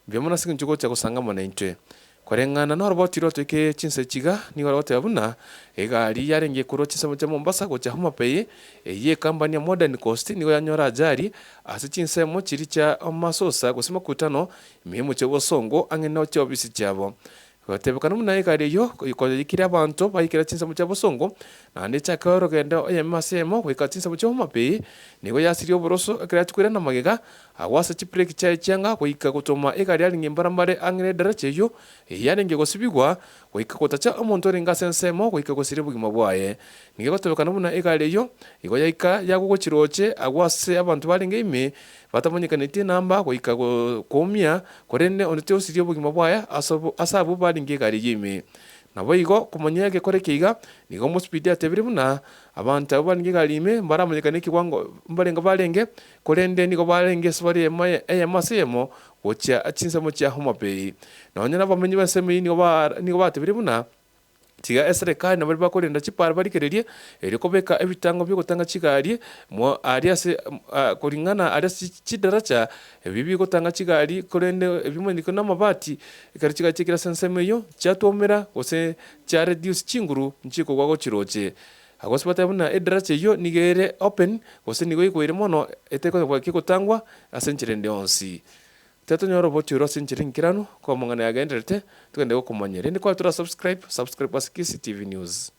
Biamana singi njugo cha kusanga mwana intwe. Kwarengana na roboti roto ike chinse chiga ni roboto yabuna egari yarenge kuro chisamo cha Mombasa gocha Homa Bay ye kampani ya Modern Coast nigo yanyora ajari ase chinse mo chiri cha masosa kusema kutano mihemu cha Bosongo angena cha obisi chabo. Tebekana muna egari yo ko yikira abantu bayikira chinse mo cha Bosongo na ndicha karo genda oye masemo ko chinse mo cha Homa Bay nigo yasiri oboroso akira tukwira na magega awasa chipreki cha changa ko ikagotoma egari yaringe mbarambare angene darache yo yarenge gosibigwa ko ikagotacha omonto renga sensemo ko ikagosire bugima bwaye nige gotobekana muna egari yo igo yaika yagogochiroche agwase abantu barenge ime batamonyekanite namba ko ikagokomia korende onete osirie bugima bwaye asabu baringe egari yime nabo igo kumonyeke kore kiga nigo mo speed atebire buna abantu abange galime mbaramonyekane kiwango mbarenga barenge korende nigo barenge sibari emasemo gocha achinsa mo cha Homa Bay nonyana bamenyi baseme nigo batebire buna tiga serikali nabari bakorenda chipara barikererie eriko beka ebitango byo gutanga chigari mo ariase kuringana ariase chidaracha ebibi gutanga chigari korende ebimoniko namabati ikarichiga chikira sensemeyo chatomera gose cha reduce chinguru nchiko gwago chiroche agosipata buna edaracha yo nigere open gose nigo ikoire mono eteko kwa kigotangwa asenchirende onsi Teto nyoro bochi rosi nchirinkirano kwa mongana ya genderte tukende go kumanyere ndi kwa tura subscribe kwa CTV News.